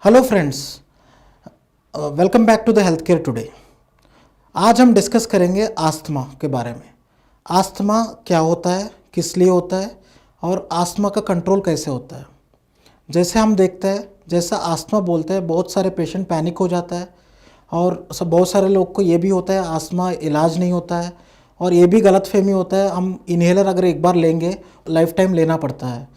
Hello friends, welcome back to the health care today. आज हम discuss करेंगे asthma के बारे में। आस्थमा क्या होता है, किस लिए होता है और आस्थमा का कंट्रोल कैसे होता है। जैसे हम देखते हैं, जैसा आस्थमा बोलते हैं बहुत सारे पेशेंट पैनिक हो जाता है और बहुत सारे लोग को ये भी होता है आस्थमा इलाज नहीं होता है और ये भी गलतफहमी होता है हम इन्हेलर अगर एक बार लेंगे लाइफ टाइम लेना पड़ता है।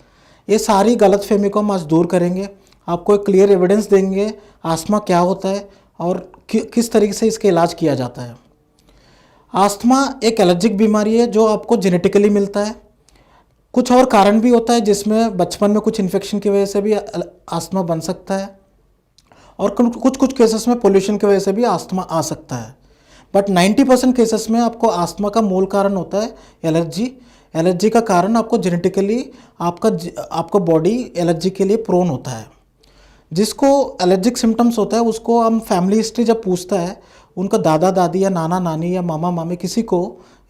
ये सारी गलतफहमी को हम आज दूर करेंगे, आपको एक क्लियर एविडेंस देंगे आस्थमा क्या होता है और किस तरीके से इसका इलाज किया जाता है। आस्थमा एक एलर्जिक बीमारी है जो आपको जेनेटिकली मिलता है। कुछ और कारण भी होता है जिसमें बचपन में कुछ इन्फेक्शन की वजह से भी आस्थमा बन सकता है और कुछ कुछ केसेस में पोल्यूशन की वजह से भी आस्थमा आ सकता है। बट 90% केसेस में आपको आस्थमा का मूल कारण होता है एलर्जी। एलर्जी का कारण आपको जेनेटिकली आपका बॉडी एलर्जी के लिए प्रोन होता है। जिसको एलर्जिक सिम्टम्स होता है उसको हम फैमिली हिस्ट्री जब पूछता है, उनका दादा दादी या नाना नानी या मामा मामी किसी को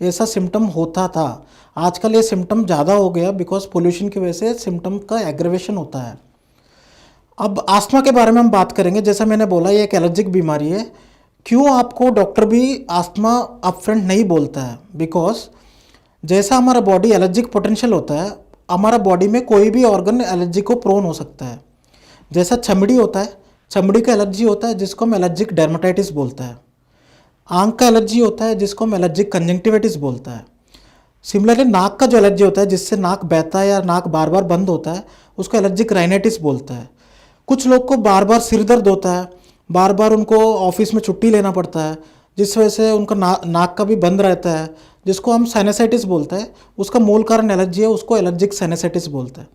ऐसा सिम्टम होता था। आजकल ये सिम्टम ज़्यादा हो गया बिकॉज पोल्यूशन की वजह से सिम्टम का एग्रेवेशन होता है। अब आस्थमा के बारे में हम बात करेंगे। जैसा मैंने बोला ये एक एलर्जिक बीमारी है। क्यों आपको डॉक्टर भी आस्थमा अपफ्रंट नहीं बोलता है? बिकॉज जैसा हमारा बॉडी एलर्जिक पोटेंशियल होता है, हमारा बॉडी में कोई भी ऑर्गन एलर्जी को प्रोन हो सकता है। जैसा चमड़ी होता है, चमड़ी का एलर्जी होता है जिसको हम एलर्जिक डर्मेटाइटिस बोलता है। आंख का एलर्जी होता है जिसको हम एलर्जिक कंजंक्टिविटिस बोलता है। सिमिलरली नाक का जो एलर्जी होता है जिससे नाक बहता है या नाक बार बार बंद होता है उसको एलर्जिक राइनाइटिस बोलता है। कुछ लोग को बार बार सिर दर्द होता है, बार बार उनको ऑफिस में छुट्टी लेना पड़ता है जिस वजह से उनका नाक का भी बंद रहता है जिसको हम साइनसाइटिस बोलते हैं। उसका मूल कारण एलर्जी है, उसको एलर्जिक साइनसाइटिस बोलते हैं।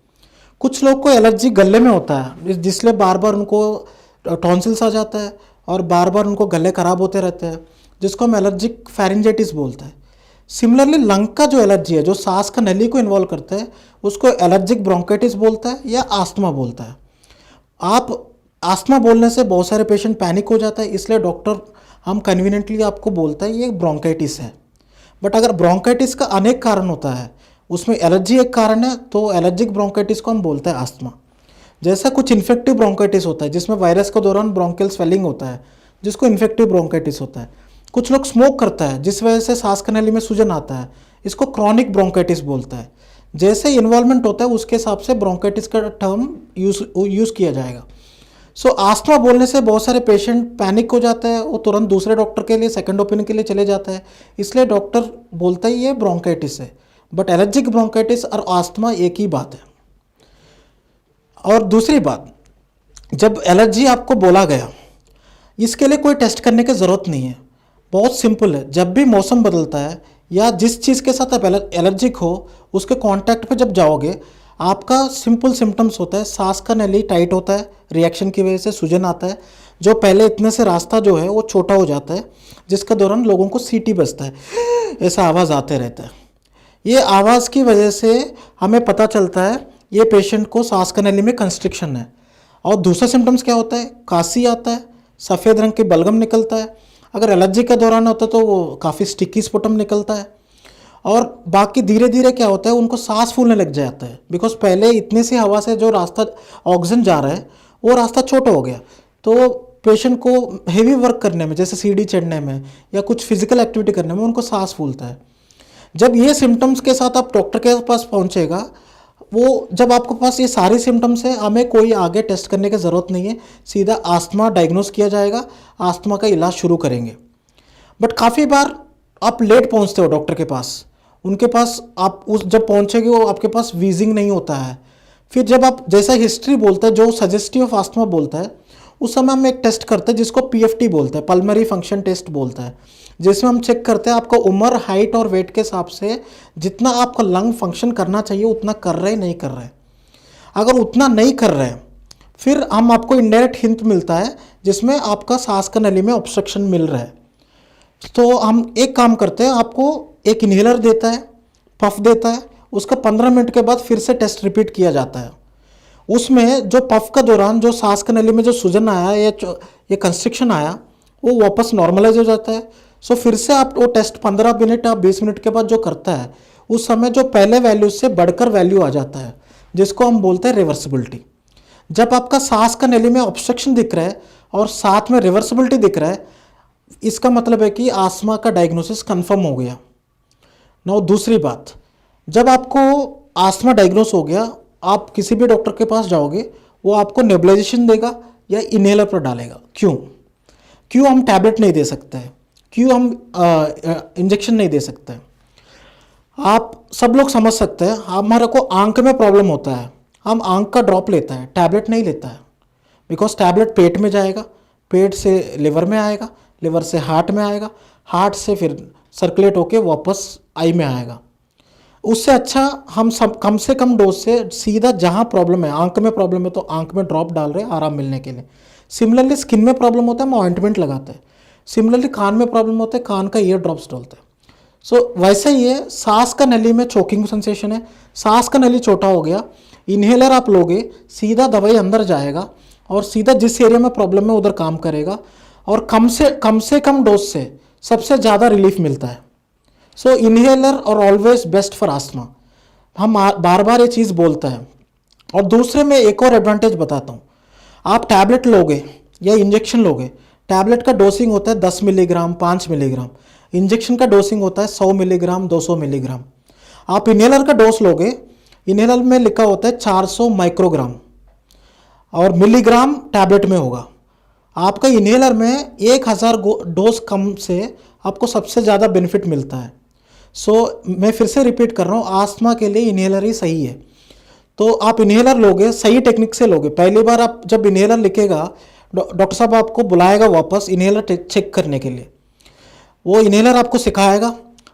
कुछ लोग को एलर्जी गले में होता है जिसलिए बार बार उनको टॉन्सिल्स आ जाता है और बार बार उनको गले खराब होते रहते हैं जिसको हम एलर्जिक फेरिंजाइटिस बोलते हैं। सिमिलरली लंग का जो एलर्जी है जो सांस का नली को इन्वॉल्व करता है उसको एलर्जिक ब्रोंकाइटिस बोलता है या आस्थमा बोलता है। आप आस्थमा बोलने से बहुत सारे पेशेंट पैनिक हो जाता है, इसलिए डॉक्टर हम कन्वीनियंटली आपको बोलता है ये ब्रोंकाइटिस है। बट अगर ब्रोंकाइटिस का अनेक कारण होता है, उसमें एलर्जी एक कारण है, तो एलर्जिक ब्रोंकाइटिस को हम बोलते हैं आस्थमा। जैसा कुछ इन्फेक्टिव ब्रोंकाइटिस होता है जिसमें वायरस के दौरान ब्रोंकियल स्वेलिंग होता है जिसको इन्फेक्टिव ब्रोंकाइटिस होता है। कुछ लोग स्मोक करता है जिस वजह से सांस की नली में सूजन आता है, इसको क्रॉनिक ब्रोंकाइटिस बोलता है। जैसे इन्वॉल्वमेंट होता है उसके हिसाब से ब्रोंकाइटिस का टर्म यूज़ किया जाएगा। सो आस्थमा बोलने से बहुत सारे पेशेंट पैनिक हो जाता है, वो तुरंत दूसरे डॉक्टर के लिए सेकंड ओपिनियन के लिए चले जाता है, इसलिए डॉक्टर बोलता है ये ब्रोंकाइटिस है। बट एलर्जिक ब्रोंकाइटिस और आस्थमा एक ही बात है। और दूसरी बात, जब एलर्जी आपको बोला गया इसके लिए कोई टेस्ट करने की ज़रूरत नहीं है, बहुत सिंपल है। जब भी मौसम बदलता है या जिस चीज़ के साथ आप एलर्जिक हो उसके कांटेक्ट पे जब जाओगे आपका सिंपल सिम्टम्स होता है, सांस का नली टाइट होता है, रिएक्शन की वजह से सूजन आता है, जो पहले इतने से रास्ता जो है वो छोटा हो जाता है जिसके दौरान लोगों को सीटी बजता है, ऐसा आवाज़ आते रहता है। ये आवाज़ की वजह से हमें पता चलता है ये पेशेंट को सांस का नली में कंस्ट्रिक्शन है। और दूसरा सिम्टम्स क्या होता है, काशी आता है, सफ़ेद रंग की बलगम निकलता है। अगर एलर्जी के दौरान होता है तो वो काफ़ी स्टिकी स्पुटम निकलता है। और बाकी धीरे धीरे क्या होता है उनको सांस फूलने लग जाता है बिकॉज पहले इतनी सी हवा से जो रास्ता ऑक्सीजन जा रहा है वो रास्ता छोटा हो गया, तो पेशेंट को हेवी वर्क करने में जैसे सीढ़ी चढ़ने में या कुछ फिजिकल एक्टिविटी करने में उनको सांस फूलता है। जब ये सिम्टम्स के साथ आप डॉक्टर के पास पहुंचेगा, वो जब आपके पास ये सारे सिम्टम्स हैं, हमें कोई आगे टेस्ट करने की ज़रूरत नहीं है, सीधा आस्थमा डायग्नोस किया जाएगा, आस्थमा का इलाज शुरू करेंगे। बट काफ़ी बार आप लेट पहुंचते हो डॉक्टर के पास, उनके पास आप जब पहुंचेंगे वो आपके पास वीजिंग नहीं होता है। फिर जब आप जैसा हिस्ट्री बोलता है जो सजेस्टिव ऑफ आस्थमा बोलता है उस समय हम एक टेस्ट करते हैं जिसको पीएफटी बोलते हैं, पल्मरी फंक्शन टेस्ट बोलता है, जिसमें हम चेक करते हैं आपका उम्र, हाइट और वेट के हिसाब से जितना आपका लंग फंक्शन करना चाहिए उतना कर रहे नहीं कर रहे। अगर उतना नहीं कर रहे फिर हम आपको इनडायरेक्ट हिंट मिलता है जिसमें आपका सांस का नली में ऑब्स्ट्रक्शन मिल रहा है। तो हम एक काम करते हैं, आपको एक इन्हेलर देता है, पफ देता है, उसका 15 मिनट के बाद फिर से टेस्ट रिपीट किया जाता है। उसमें जो पफ का दौरान जो सांस की नली में जो सूजन आया या ये कंस्ट्रिक्शन आया वो वापस नॉर्मलाइज हो जाता है। सो फिर से आप वो टेस्ट 15 मिनट या 20 मिनट के बाद जो करता है उस समय जो पहले वैल्यू से बढ़कर वैल्यू आ जाता है जिसको हम बोलते हैं रिवर्सिबिलिटी। जब आपका सांस का नली में ऑब्स्ट्रक्शन दिख रहा है और साथ में रिवर्सिबिलिटी दिख रहा है, इसका मतलब है कि आस्थमा का डायग्नोसिस कंफर्म हो गया। नाउ दूसरी बात, जब आपको आस्थमा डायग्नोस हो गया, आप किसी भी डॉक्टर के पास जाओगे, वो आपको नेबुलाइजेशन देगा या इनहेलर पर डालेगा। क्यों हम टैबलेट नहीं दे सकते हैं? क्यों हम इंजेक्शन नहीं दे सकते हैं? आप सब लोग समझ सकते हैं, हमारे को आंख में प्रॉब्लम होता है, हम आंख का ड्रॉप लेता है, टैबलेट नहीं लेता है। बिकॉज टैबलेट पेट में जाएगा, पेट से लिवर में आएगा, लिवर से हार्ट में आएगा, हार्ट से फिर सर्कुलेट होके वापस आई में आएगा। उससे अच्छा हम सब कम से कम डोज से सीधा जहाँ प्रॉब्लम है, आंख में प्रॉब्लम है तो आंख में ड्रॉप डाल रहे हैं आराम मिलने के लिए। सिमिलरली स्किन में प्रॉब्लम होता है, हम ऑइंटमेंट लगाते हैं। सिमिलरली कान में प्रॉब्लम होता है, कान का ईयर ड्रॉप्स डालते हैं। सो वैसे ही है, सांस का नली में चोकिंग सेंसेशन है, सांस का नली छोटा हो गया, इन्हेलर आप लोगे, सीधा दवाई अंदर जाएगा और सीधा जिस एरिया में प्रॉब्लम है उधर काम करेगा और कम से कम डोज से सबसे ज़्यादा रिलीफ मिलता है। सो इन्हेलर और ऑलवेज बेस्ट फॉर आस्थमा, हम बार बार ये चीज़ बोलते हैं। और दूसरे में एक और एडवांटेज बताता हूँ, आप टैबलेट लोगे या इंजेक्शन लोगे, टैबलेट का डोसिंग होता है 10 मिलीग्राम, 5 मिलीग्राम, इंजेक्शन का डोसिंग होता है 100 मिलीग्राम, 200 मिलीग्राम। आप इन्हेलर का डोज लोगे, इन्हेलर में लिखा होता है 400 माइक्रोग्राम और मिलीग्राम टैबलेट में होगा। आपका इन्हेलर में 1000 डोज कम से आपको सबसे ज़्यादा बेनिफिट मिलता है। सो मैं फिर से रिपीट कर रहा हूँ, आस्थमा के लिए इन्हेलर ही सही है। तो आप इन्हेलर लोगे, सही टेक्निक से लोगे। पहली बार आप जब इन्हेलर लिखेगा, डॉक्टर साहब आपको बुलाएगा वापस इन्हेलर चेक करने के लिए, वो इन्हेलर आपको सिखाएगा।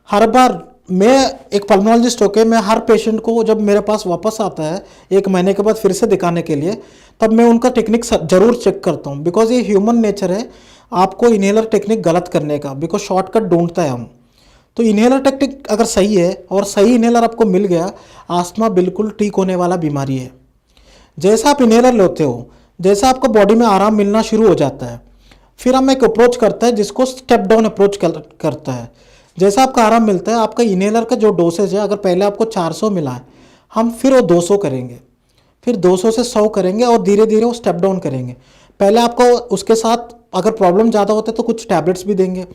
हर बार मैं एक पल्मोनोलॉजिस्ट होकर मैं हर पेशेंट को जब मेरे पास वापस आता है 1 महीने के बाद फिर से दिखाने के लिए, तब मैं उनका टेक्निक जरूर चेक करता हूँ। बिकॉज ये ह्यूमन नेचर है आपको इन्हेलर टेक्निक गलत करने का, बिकॉज शॉर्टकट ढूंढता है हम। तो इन्हेलर टेक्निक अगर सही है और सही इन्हेलर आपको मिल गया, आस्थमा बिल्कुल ठीक होने वाला बीमारी है। जैसा आप इन्हेलर लेते हो, जैसा आपको बॉडी में आराम मिलना शुरू हो जाता है, फिर हम एक अप्रोच करता है जिसको स्टेप डाउन अप्रोच करता है। जैसा आपका आराम मिलता है, आपका इन्हेलर का जो डोसेज है, अगर पहले आपको 400 मिला है, हम फिर वो 200 करेंगे, फिर 200 से 100 करेंगे और धीरे धीरे वो स्टेप डाउन करेंगे। पहले आपको उसके साथ अगर प्रॉब्लम ज़्यादा होता है तो कुछ टैबलेट्स भी देंगे।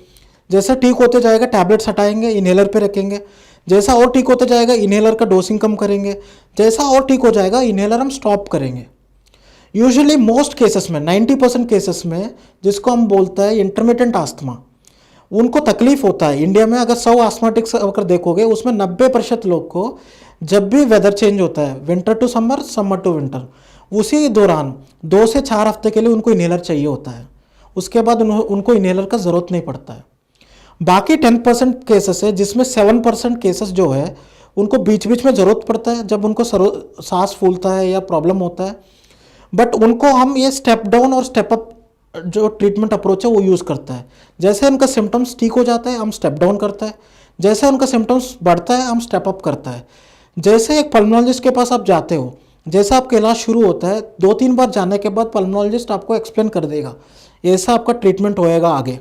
जैसा ठीक होते जाएगा टैबलेट्स हटाएंगे, इन्हेलर पे रखेंगे। जैसा और ठीक होते जाएगा इन्हेलर का डोसिंग कम करेंगे। जैसा और ठीक हो जाएगा इन्हेलर हम स्टॉप करेंगे। यूजुअली मोस्ट केसेस में 90% केसेस में जिसको हम बोलते हैं इंटरमिटेंट आस्थमा, उनको तकलीफ होता है। इंडिया में अगर 100 आस्थमाटिक्स अगर देखोगे, उसमें 90% लोग को जब भी वेदर चेंज होता है, winter to summer, summer to winter, उसी दौरान 2 से 4 हफ्ते के लिए उनको इन्हेलर चाहिए होता है। उसके बाद उनको इन्हेलर का ज़रूरत नहीं पड़ता है। बाकी 10% केसेस है जिसमें 7% केसेस जो है उनको बीच बीच में ज़रूरत पड़ता है, जब उनको सांस फूलता है या प्रॉब्लम होता है। बट उनको हम ये स्टेप डाउन और स्टेप अप जो ट्रीटमेंट अप्रोच है वो यूज़ करता है। जैसे उनका सिम्टम्स ठीक हो जाता है हम स्टेप डाउन करता है, जैसे उनका सिम्टम्स बढ़ता है हम स्टेप अप करता है। जैसे एक पल्मोनोलॉजिस्ट के पास आप जाते हो, जैसा आपका इलाज शुरू होता है, 2-3 बार जाने के बाद पल्मोनोलॉजिस्ट आपको एक्सप्लेन कर देगा ऐसा आपका ट्रीटमेंट होएगा आगे।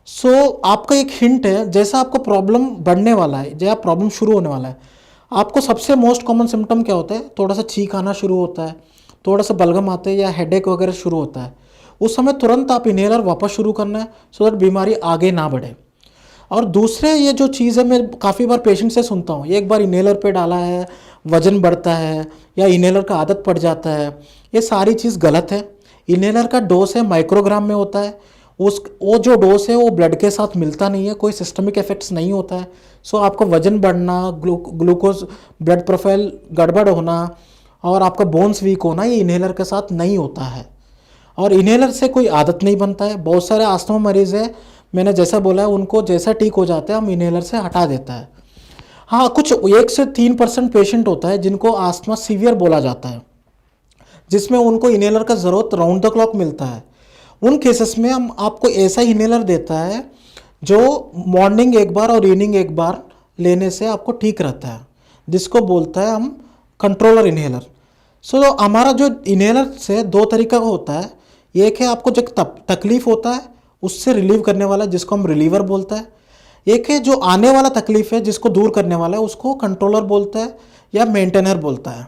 सो आपका एक हिंट है, जैसा आपको प्रॉब्लम बढ़ने वाला है, जैसा प्रॉब्लम शुरू होने वाला है, आपको सबसे मोस्ट कॉमन सिम्टम क्या होता है? थोड़ा सा छींक आना शुरू होता है, थोड़ा सा बलगम आते हैं या हेडेक वगैरह शुरू होता है। उस समय तुरंत आप इन्हेलर वापस शुरू करना है सो दैट बीमारी आगे ना बढ़े। और दूसरे ये जो चीज़ है, मैं काफ़ी बार पेशेंट से सुनता हूँ, एक बार इन्हेलर पे डाला है वजन बढ़ता है या इन्हेलर का आदत पड़ जाता है। ये सारी चीज़ गलत है। इन्हेलर का डोज है माइक्रोग्राम में होता है, वो जो डोज है वो ब्लड के साथ मिलता नहीं है, कोई सिस्टमिक इफेक्ट्स नहीं होता है। सो आपका वजन बढ़ना, ग्लूकोज ब्लड प्रोफाइल गड़बड़ होना और आपका बोन्स वीक होना, ये इन्हेलर के साथ नहीं होता है। और इन्हेलर से कोई आदत नहीं बनता है। बहुत सारे आस्थमा मरीज़ है, मैंने जैसा बोला है, उनको जैसा ठीक हो जाता है हम इन्हेलर से हटा देता है। हाँ, कुछ 1 से 3% पेशेंट होता है जिनको आस्थमा सीवियर बोला जाता है, जिसमें उनको इन्हेलर का ज़रूरत राउंड द क्लॉक मिलता है। उन केसेस में हम आपको ऐसा इन्हेलर देता है जो मॉर्निंग एक बार और इवनिंग एक बार लेने से आपको ठीक रहता है, जिसको बोलता है हम कंट्रोलर इन्हेलर। सो हमारा जो इन्हेलर से 2 तरीका का होता है। एक है आपको जो तकलीफ होता है उससे रिलीव करने वाला, जिसको हम रिलीवर बोलता है। एक है जो आने वाला तकलीफ है जिसको दूर करने वाला है, उसको कंट्रोलर बोलता है या मेंटेनर बोलता है।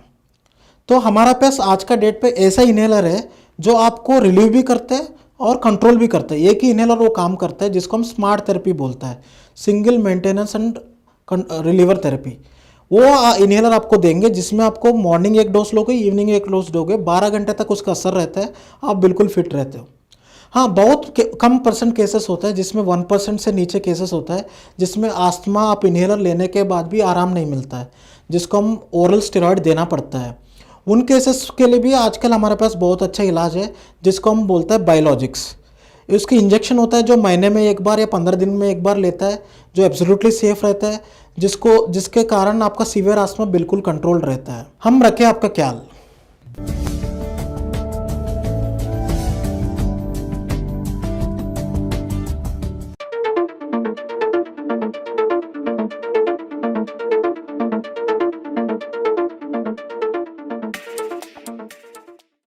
तो हमारा पास आज का डेट पे ऐसा इन्हेलर है जो आपको रिलीव भी करते हैं और कंट्रोल भी करते हैं। एक ही इन्हेलर वो काम करता है जिसको हम स्मार्ट थेरेपी बोलता है, single maintenance and reliever therapy. वो इन्हेलर आपको देंगे जिसमें आपको मॉर्निंग एक डोज लोगे, इवनिंग एक डोज दोगे, 12 घंटे तक उसका असर रहता है, आप बिल्कुल फिट रहते हो। हाँ, बहुत कम परसेंट केसेस होता है जिसमें 1% से नीचे केसेस होता है जिसमें आस्थमा आप इन्हेलर लेने के बाद भी आराम नहीं मिलता है, जिसको हम ओरल स्टेरॉइड देना पड़ता है। उन केसेस के लिए भी आजकल हमारे पास बहुत अच्छा इलाज है जिसको हम बोलते हैं बायोलॉजिक्स। उसकी इंजेक्शन होता है जो महीने में एक बार या 15 दिन में एक बार लेता है, जो एब्सोल्युटली सेफ रहता है, जिसके कारण आपका सीवियर आस्थमा बिल्कुल कंट्रोल रहता है। हम रखें आपका ख्याल।